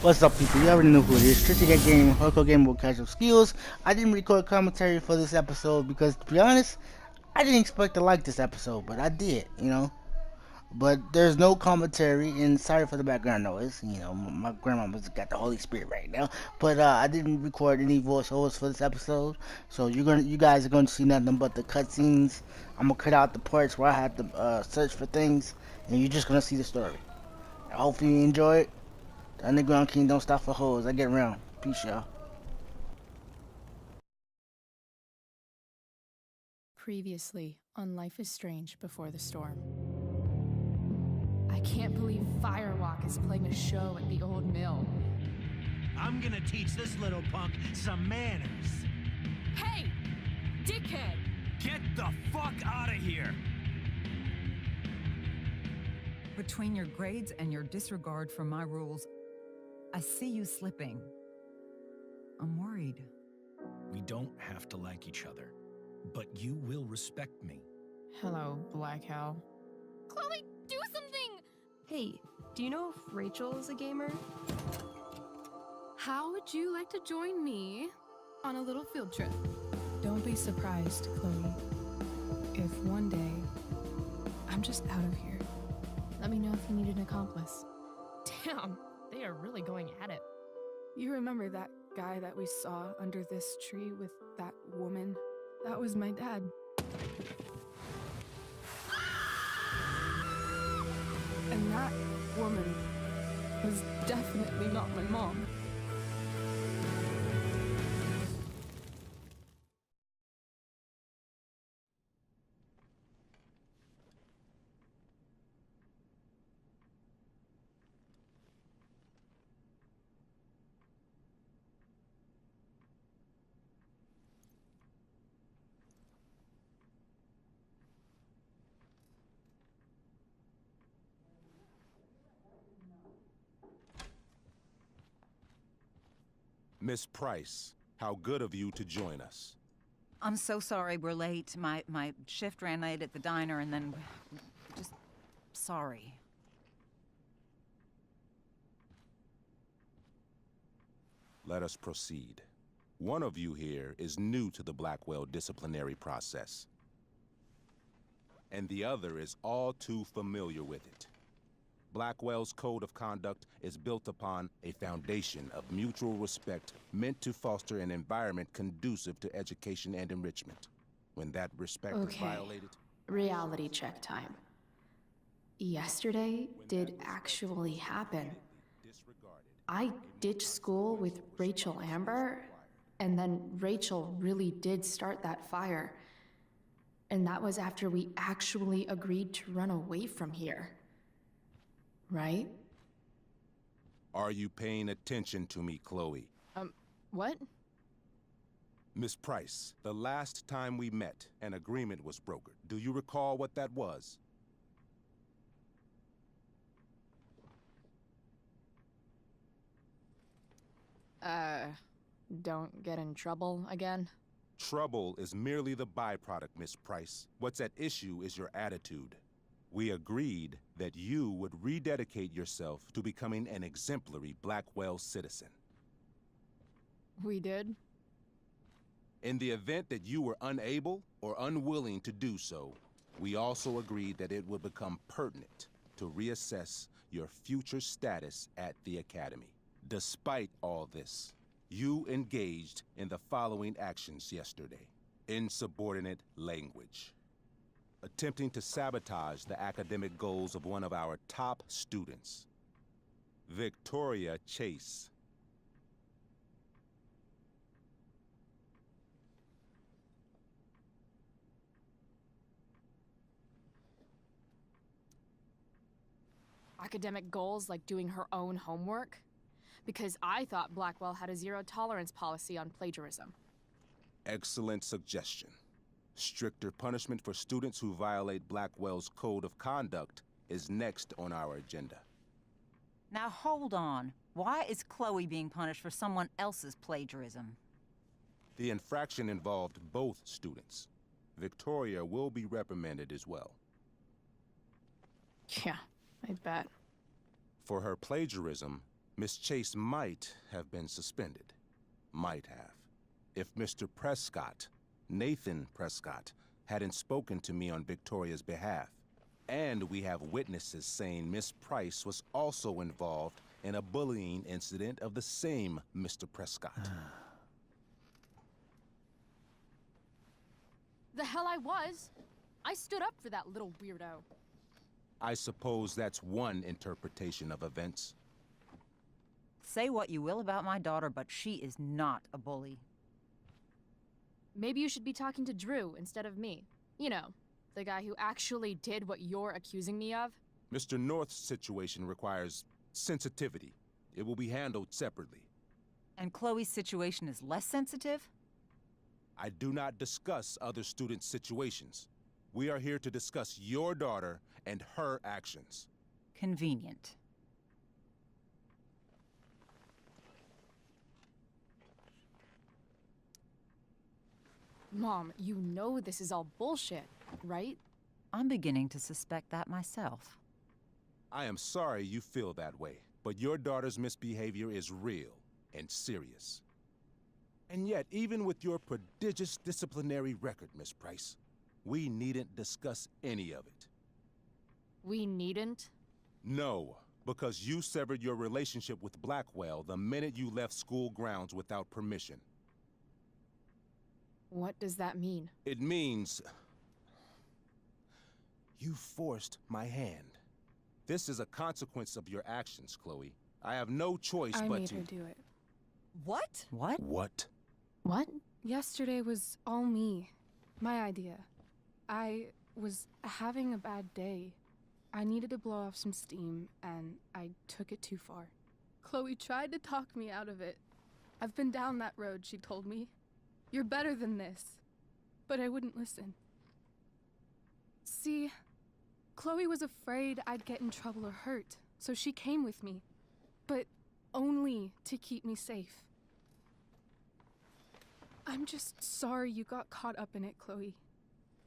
What's up, people? You already know who it is. Tristan Get Game, hardcore game with casual skills. I didn't record commentary for this episode because, to be honest, I didn't expect to like this episode, but I did. But there's no commentary, and sorry for the background noise. My grandmama's got the Holy Spirit right now. But I didn't record any voiceovers for this episode, so you guys are gonna see nothing but the cutscenes. I'm gonna cut out the parts where I have to search for things, and you're just gonna see the story. Hopefully you enjoy it. The Underground King don't stop for hoes. I get around. Peace, y'all. Previously on Life is Strange Before the Storm. I can't believe Firewalk is playing a show at the old mill. I'm gonna teach this little punk some manners. Hey! Dickhead! Get the fuck out of here! Between your grades and your disregard for my rules, I see you slipping. I'm worried. We don't have to like each other, but you will respect me. Hello, Black Hal. Chloe, do something! Hey, do you know if Rachel is a gamer? How would you like to join me on a little field trip? Don't be surprised, Chloe, if one day I'm just out of here. Let me know if you need an accomplice. Damn, they are really going at it. You remember that guy that we saw under this tree with that woman? That was my dad. And that woman was definitely not my mom. Miss Price, how good of you to join us. I'm so sorry we're late. My shift ran late at the diner and then... just... sorry. Let us proceed. One of you here is new to the Blackwell disciplinary process, and the other is all too familiar with it. Blackwell's code of conduct is built upon a foundation of mutual respect meant to foster an environment conducive to education and enrichment. When that respect is violated... Reality check time. Yesterday did actually happen. I ditched school with Rachel Amber, and then Rachel really did start that fire. And that was after we actually agreed to run away from here. Right? Are you paying attention to me, Chloe? What? Miss Price, the last time we met, an agreement was brokered. Do you recall what that was? Don't get in trouble again? Trouble is merely the byproduct, Miss Price. What's at issue is your attitude. We agreed that you would rededicate yourself to becoming an exemplary Blackwell citizen. We did? In the event that you were unable or unwilling to do so, we also agreed that it would become pertinent to reassess your future status at the Academy. Despite all this, you engaged in the following actions yesterday. Insubordinate language. Attempting to sabotage the academic goals of one of our top students, Victoria Chase. Academic goals like doing her own homework? Because I thought Blackwell had a zero-tolerance policy on plagiarism. Excellent suggestion. Stricter punishment for students who violate Blackwell's code of conduct is next on our agenda. Now hold on. Why is Chloe being punished for someone else's plagiarism? The infraction involved both students. Victoria will be reprimanded as well. Yeah, I bet. For her plagiarism, Miss Chase might have been suspended. Might have. If Mr. Prescott, Nathan Prescott, hadn't spoken to me on Victoria's behalf. And we have witnesses saying Miss Price was also involved in a bullying incident of the same Mr. Prescott. The hell I was! I stood up for that little weirdo. I suppose that's one interpretation of events. Say what you will about my daughter, but she is not a bully. Maybe you should be talking to Drew instead of me. You know, the guy who actually did what you're accusing me of. Mr. North's situation requires sensitivity. It will be handled separately. And Chloe's situation is less sensitive? I do not discuss other students' situations. We are here to discuss your daughter and her actions. Convenient. Mom, you know this is all bullshit, right? I'm beginning to suspect that myself. I am sorry you feel that way, but your daughter's misbehavior is real and serious. And yet, even with your prodigious disciplinary record, Miss Price, we needn't discuss any of it. We needn't? No, because you severed your relationship with Blackwell the minute you left school grounds without permission. What does that mean? It means you forced my hand. This is a consequence of your actions, Chloe. I have no choice I but made to... her do it. What? What? What? What? Yesterday was all me. My idea. I was having a bad day. I needed to blow off some steam, and I took it too far. Chloe tried to talk me out of it. I've been down that road, she told me. You're better than this. But I wouldn't listen. See, Chloe was afraid I'd get in trouble or hurt, so she came with me. But only to keep me safe. I'm just sorry you got caught up in it, Chloe.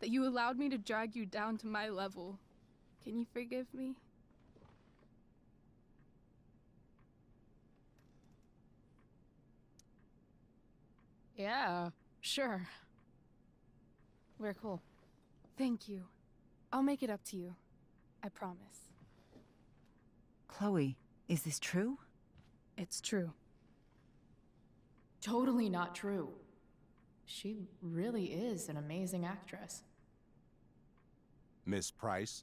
That you allowed me to drag you down to my level. Can you forgive me? Yeah, sure. We're cool. Thank you. I'll make it up to you. I promise. Chloe, is this true? It's true. Totally not true. She really is an amazing actress. Miss Price?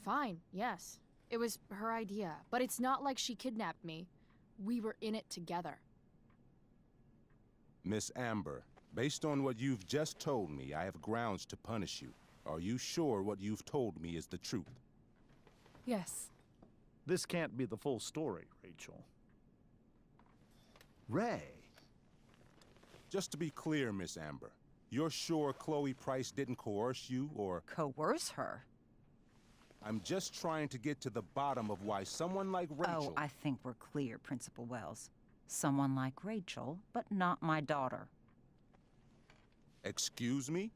Fine, yes. It was her idea, but it's not like she kidnapped me. We were in it together. Miss Amber, based on what you've just told me, I have grounds to punish you. Are you sure what you've told me is the truth? Yes. This can't be the full story, Rachel. Ray. Just to be clear, Miss Amber, you're sure Chloe Price didn't coerce you, or... Coerce her? I'm just trying to get to the bottom of why someone like Rachel... Oh, I think we're clear, Principal Wells. Someone like Rachel, but not my daughter. Excuse me?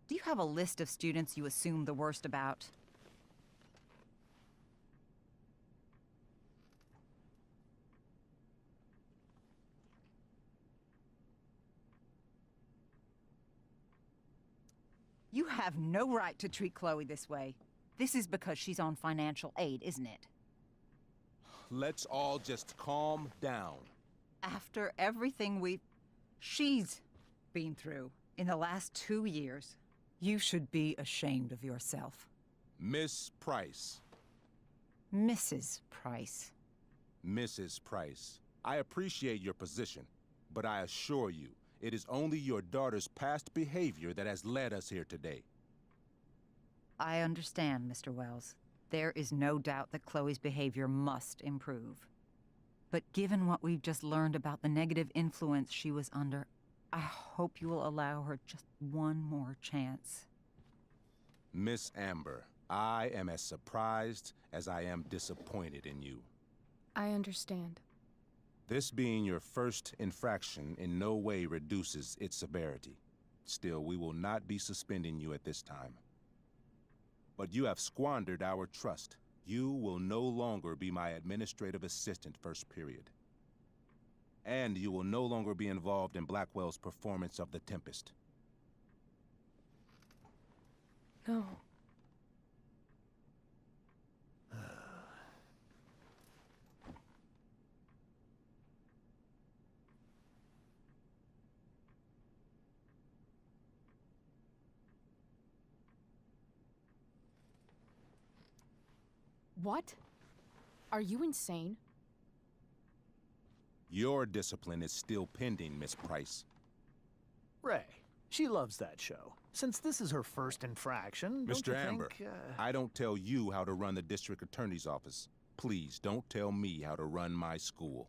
Do you have a list of students you assume the worst about? You have no right to treat Chloe this way. This is because she's on financial aid, isn't it? Let's all just calm down. After everything she's been through in the last 2 years, you should be ashamed of yourself. Miss Price. Mrs. Price. Mrs. Price, I appreciate your position, but I assure you, it is only your daughter's past behavior that has led us here today. I understand, Mr. Wells. There is no doubt that Chloe's behavior must improve. But given what we've just learned about the negative influence she was under, I hope you will allow her just one more chance. Miss Amber, I am as surprised as I am disappointed in you. I understand. This being your first infraction in no way reduces its severity. Still, we will not be suspending you at this time. But you have squandered our trust. You will no longer be my administrative assistant first period. And you will no longer be involved in Blackwell's performance of The Tempest. No. What? Are you insane? Your discipline is still pending, Miss Price. Ray, she loves that show. Since this is her first infraction, don't Mr. you Amber, think, I don't tell you how to run the district attorney's office. Please don't tell me how to run my school.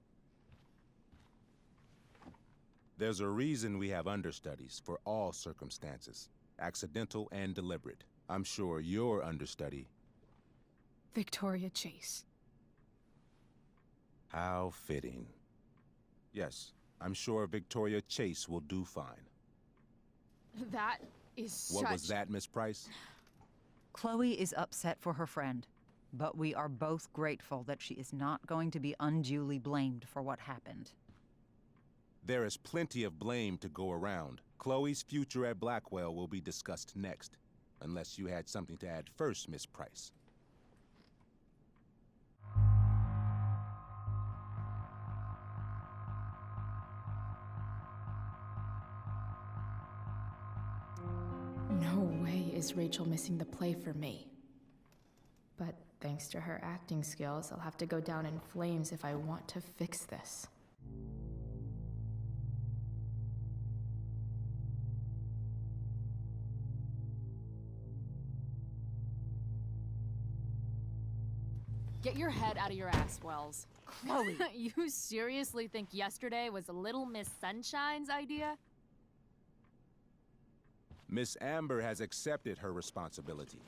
There's a reason we have understudies for all circumstances, accidental and deliberate. I'm sure your understudy. Victoria Chase. How fitting. Yes, I'm sure Victoria Chase will do fine. That is What was that, Miss Price? Chloe is upset for her friend, but we are both grateful that she is not going to be unduly blamed for what happened. There is plenty of blame to go around. Chloe's future at Blackwell will be discussed next. Unless you had something to add first, Miss Price. No way is Rachel missing the play for me. But thanks to her acting skills, I'll have to go down in flames if I want to fix this. Get your head out of your ass, Wells. Chloe! You seriously think yesterday was Little Miss Sunshine's idea? Miss Amber has accepted her responsibility.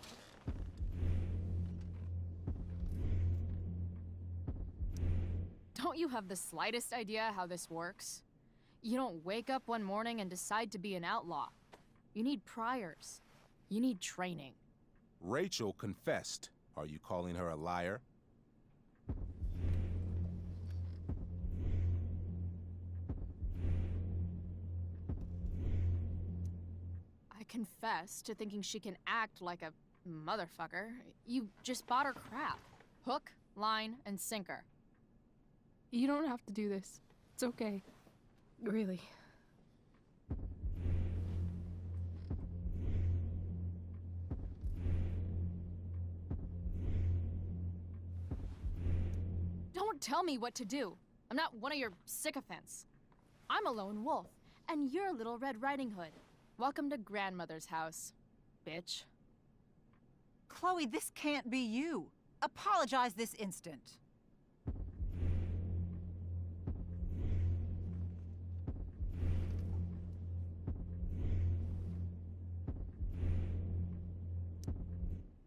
Don't you have the slightest idea how this works? You don't wake up one morning and decide to be an outlaw. You need priors. You need training. Rachel confessed. Are you calling her a liar? I confess to thinking she can act like a motherfucker. You just bought her crap. Hook, line, and sinker. You don't have to do this. It's okay. Really. Don't tell me what to do. I'm not one of your sycophants. I'm a lone wolf, and you're Little Red Riding Hood. Welcome to grandmother's house, bitch. Chloe, this can't be you. Apologize this instant.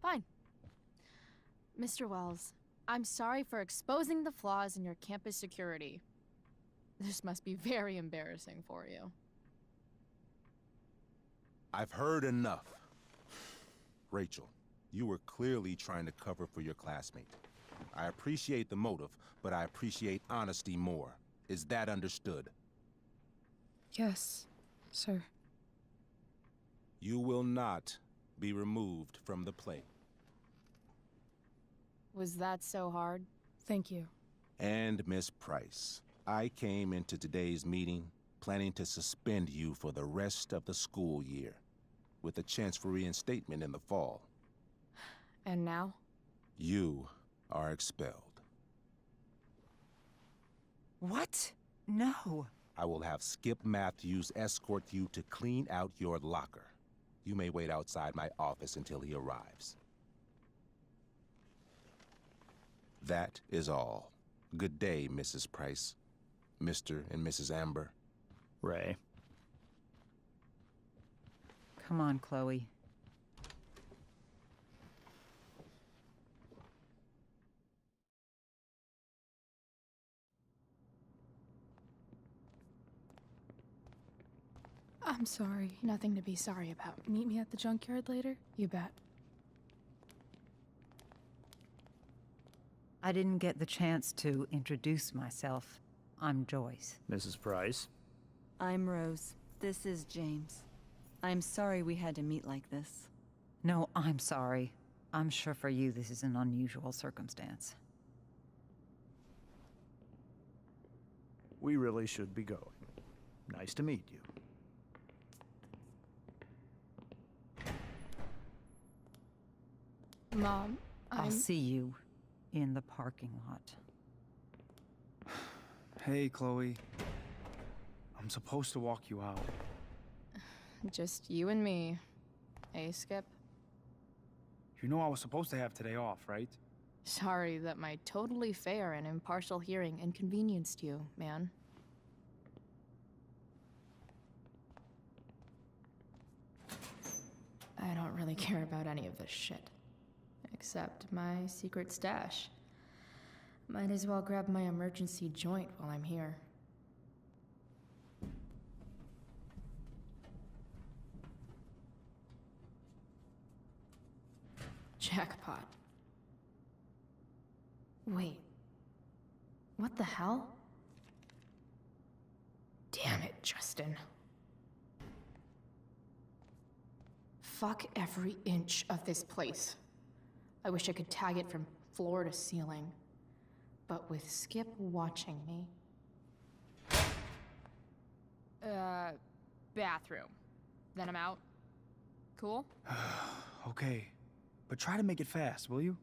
Fine. Mr. Wells, I'm sorry for exposing the flaws in your campus security. This must be very embarrassing for you. I've heard enough. Rachel, you were clearly trying to cover for your classmate. I appreciate the motive, but I appreciate honesty more. Is that understood? Yes, sir. You will not be removed from the play. Was that so hard? Thank you. And Miss Price, I came into today's meeting planning to suspend you for the rest of the school year, with a chance for reinstatement in the fall. And now? You are expelled. What? No. I will have Skip Matthews escort you to clean out your locker. You may wait outside my office until he arrives. That is all. Good day, Mrs. Price. Mr. and Mrs. Amber. Ray. Come on, Chloe. I'm sorry. Nothing to be sorry about. Meet me at the junkyard later? You bet. I didn't get the chance to introduce myself. I'm Joyce. Mrs. Price. I'm Rose. This is James. I'm sorry we had to meet like this. No, I'm sorry. I'm sure for you this is an unusual circumstance. We really should be going. Nice to meet you. Mom, I'll see you in the parking lot. Hey, Chloe. I'm supposed to walk you out. Just you and me. Hey, Skip. You know I was supposed to have today off, right? Sorry that my totally fair and impartial hearing inconvenienced you, man. I don't really care about any of this shit. Except my secret stash. Might as well grab my emergency joint while I'm here. Jackpot. Wait. What the hell? Damn it, Justin. Fuck every inch of this place. I wish I could tag it from floor to ceiling. But with Skip watching me. Bathroom. Then I'm out. Cool? Okay. But try to make it fast, will you?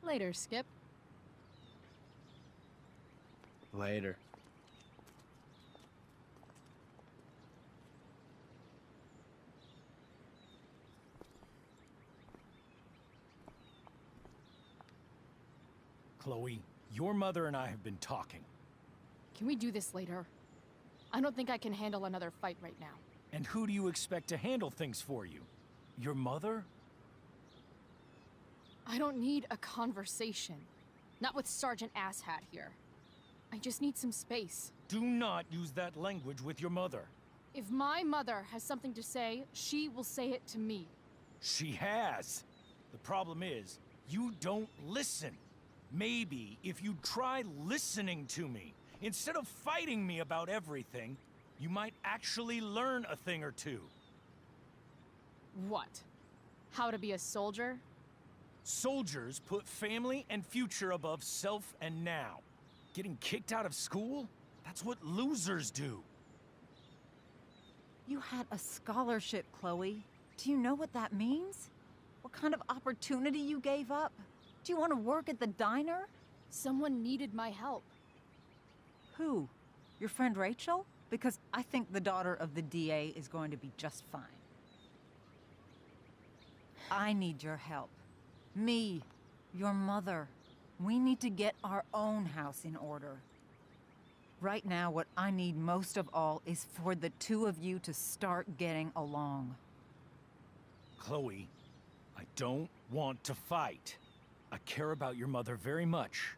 Later, Skip. Later. Chloe, your mother and I have been talking. Can we do this later? I don't think I can handle another fight right now. And who do you expect to handle things for you? Your mother? I don't need a conversation. Not with Sergeant Asshat here. I just need some space. Do not use that language with your mother. If my mother has something to say, she will say it to me. She has. The problem is, you don't listen. Maybe if you try listening to me, instead of fighting me about everything, you might actually learn a thing or two. What? How to be a soldier? Soldiers put family and future above self and now. Getting kicked out of school? That's what losers do. You had a scholarship, Chloe. Do you know what that means? What kind of opportunity you gave up? Do you want to work at the diner? Someone needed my help. Who? Your friend Rachel? because I think the daughter of the DA is going to be just fine. I need your help. Me, your mother. We need to get our own house in order. Right now, what I need most of all is for the two of you to start getting along. Chloe, I don't want to fight. I care about your mother very much.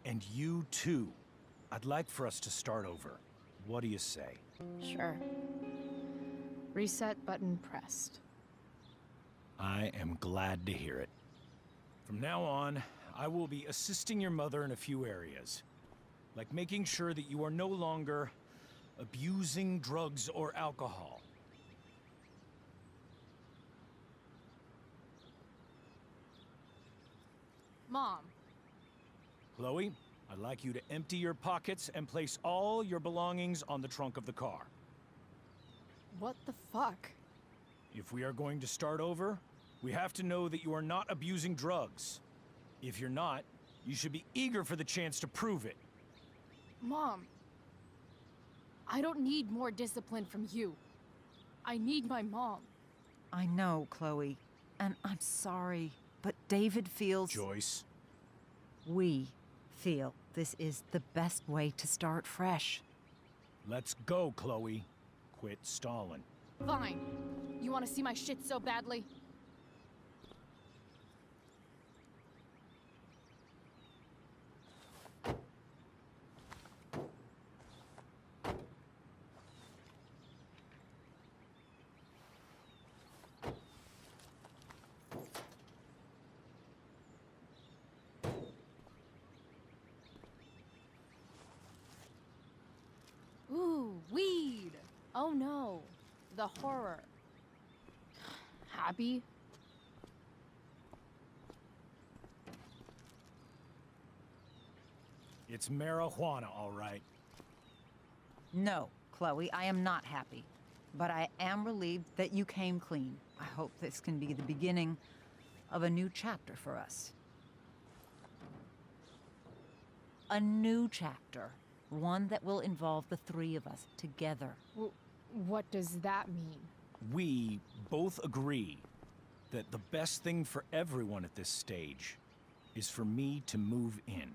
And you too. I'd like for us to start over. What do you say? Sure. Reset button pressed. I am glad to hear it. From now on, I will be assisting your mother in a few areas. Like making sure that you are no longer abusing drugs or alcohol. Mom, Chloe, I'd like you to empty your pockets and place all your belongings on the trunk of the car. What the fuck? If we are going to start over, we have to know that you are not abusing drugs. If you're not, you should be eager for the chance to prove it. Mom. I don't need more discipline from you. I need my mom. I know, Chloe, and I'm sorry, but David feels... Joyce. We feel this is the best way to start fresh. Let's go, Chloe. Quit stalling. Fine. You want to see my shit so badly? Ooh, weed! Oh no, the horror. Happy? It's marijuana, all right. No, Chloe, I am not happy. But I am relieved that you came clean. I hope this can be the beginning of a new chapter for us. A new chapter. One that will involve the three of us together. What does that mean? We both agree that the best thing for everyone at this stage is for me to move in.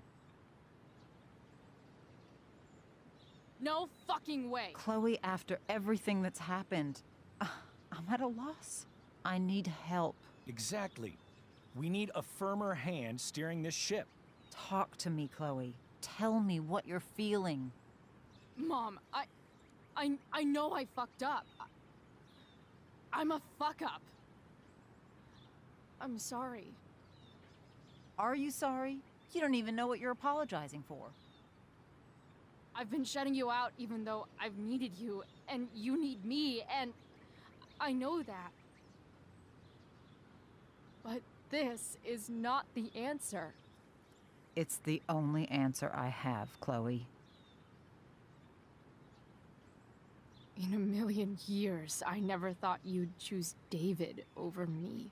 No fucking way! Chloe, after everything that's happened, I'm at a loss. I need help. Exactly. We need a firmer hand steering this ship. Talk to me, Chloe. Tell me what you're feeling. Mom, I know I fucked up. I'm a fuck up. I'm sorry. Are you sorry? You don't even know what you're apologizing for. I've been shutting you out even though I've needed you, and you need me, and I know that. But this is not the answer. It's the only answer I have, Chloe. In a million years, I never thought you'd choose David over me.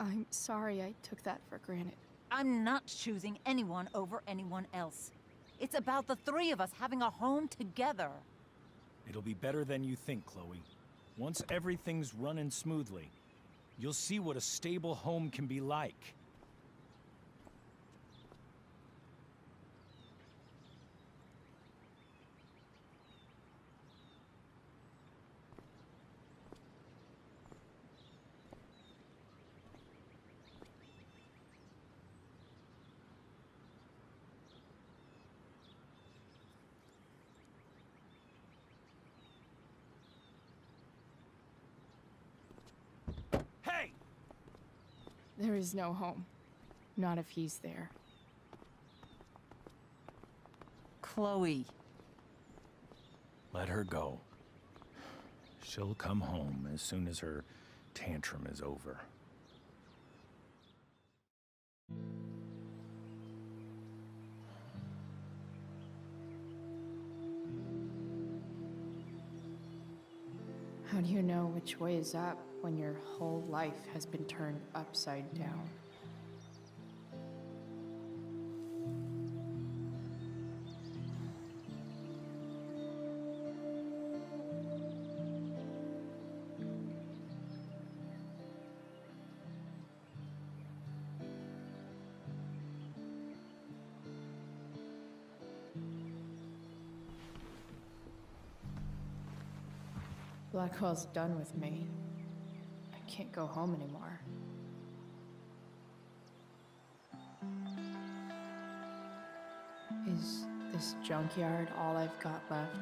I'm sorry I took that for granted. I'm not choosing anyone over anyone else. It's about the three of us having a home together. It'll be better than you think, Chloe. Once everything's running smoothly, you'll see what a stable home can be like. Hey! There is no home. Not if he's there. Chloe. Let her go. She'll come home as soon as her tantrum is over. How do you know which way is up when your whole life has been turned upside down? Blackwell's done with me. I can't go home anymore. Is this junkyard all I've got left?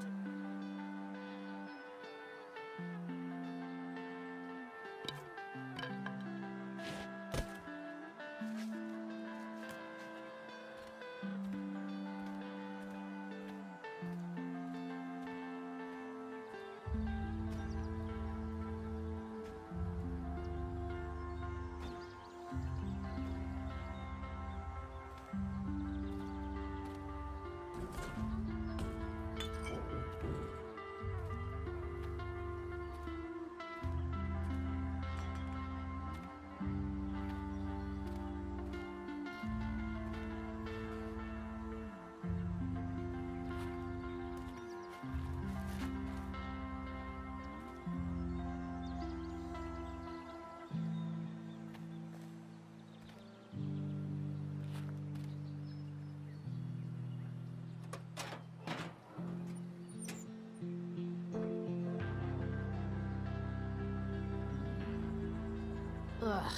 Ugh.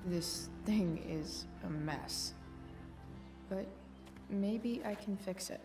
This thing is a mess. But maybe I can fix it.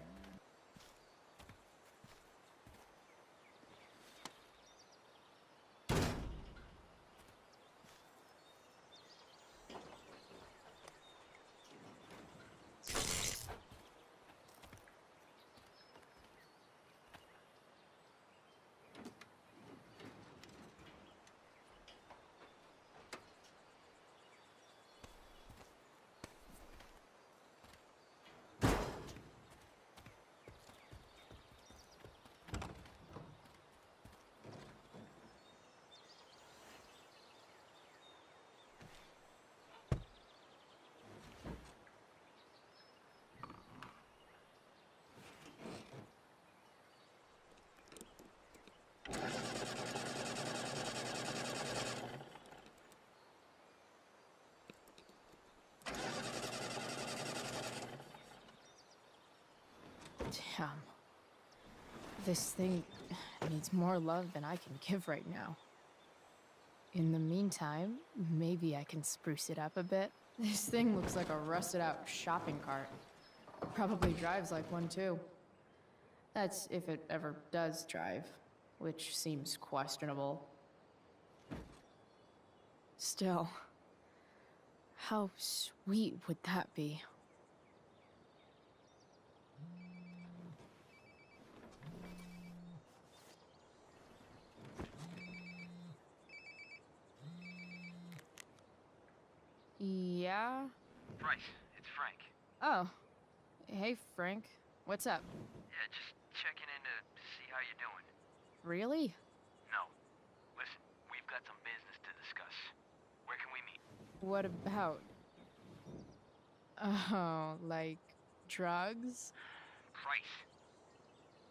Damn. This thing needs more love than I can give right now. In the meantime, maybe I can spruce it up a bit. This thing looks like a rusted out shopping cart. Probably drives like one too. That's if it ever does drive, which seems questionable. Still, how sweet would that be? Yeah? Bryce, it's Frank. Oh. Hey, Frank. What's up? Yeah, just checking in to see how you're doing. Really? No. Listen, we've got some business to discuss. Where can we meet? What about? Oh, like drugs? Bryce.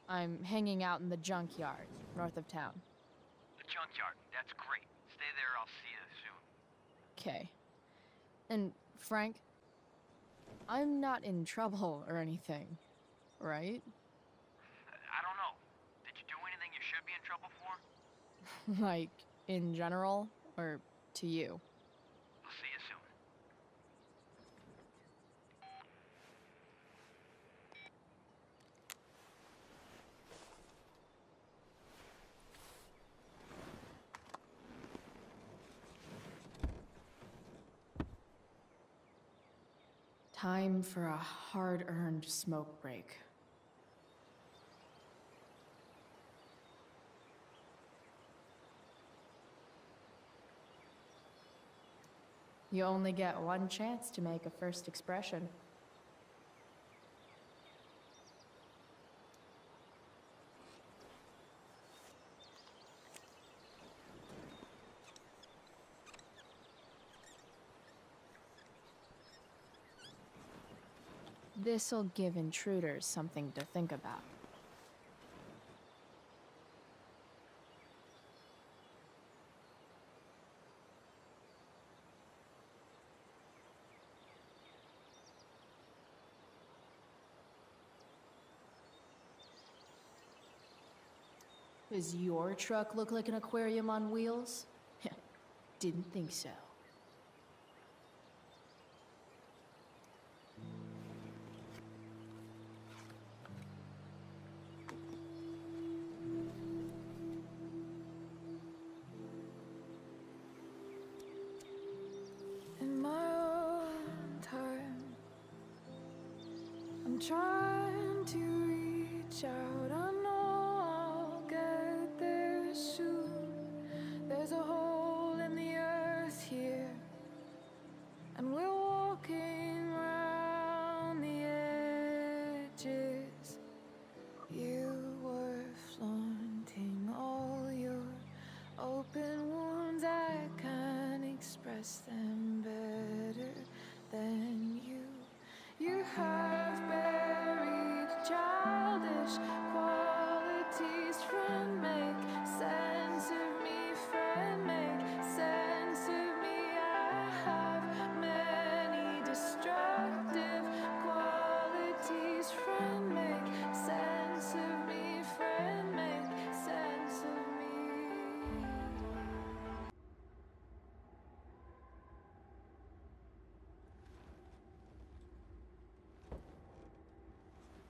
I'm hanging out in the junkyard, north of town. The junkyard. That's great. Stay there, I'll see you soon. Okay. And, Frank, I'm not in trouble or anything, right? I don't know. Did you do anything you should be in trouble for? Like, in general, or to you? I'll see you soon. Time for a hard-earned smoke break. You only get one chance to make a first expression. This'll give intruders something to think about. Does your truck look like an aquarium on wheels? Didn't think so. In my own time, I'm trying to reach out. I know I'll get there soon. There's a hole in the earth here, and we're walking around the edges. You were flaunting all your open wounds. I can't express them better than you. You have buried childish qualities. Friend, make sense of me. Friend, make sense of me. I have many destructive qualities. Friend, make sense of me. Friend, make sense of me.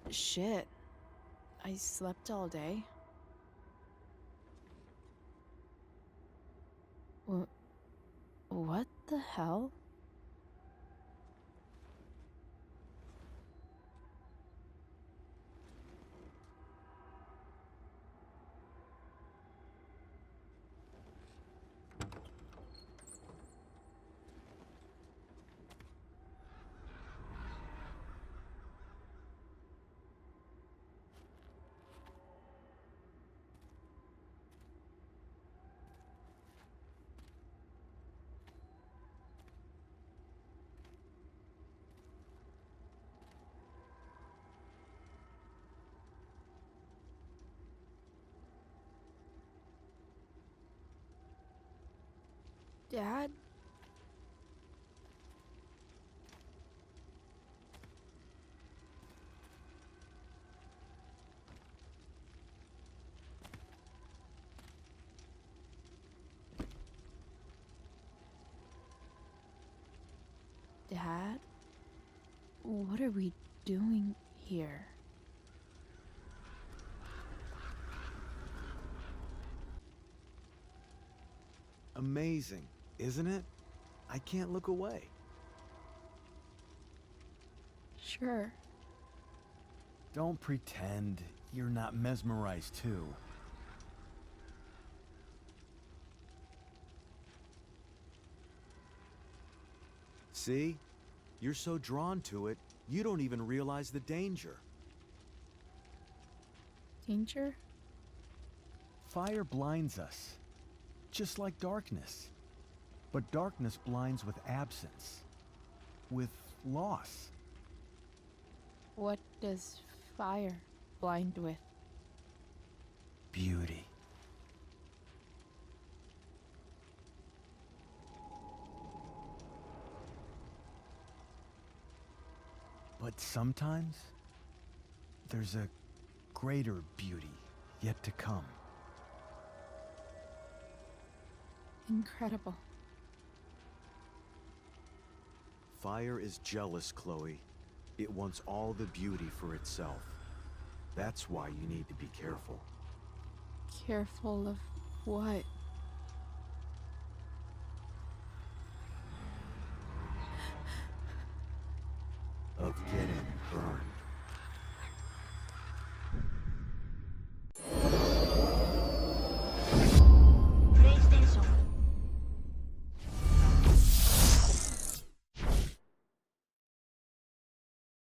Shit. I slept all day. What the hell? Dad? Dad? What are we doing here? Amazing, isn't it? I can't look away. Sure. Don't pretend you're not mesmerized too. See? You're so drawn to it, you don't even realize the danger. Danger? Fire blinds us, just like darkness. But darkness blinds with absence, with loss. What does fire blind with? Beauty. But sometimes, there's a greater beauty yet to come. Incredible. Fire is jealous, Chloe. It wants all the beauty for itself. That's why you need to be careful. Careful of what?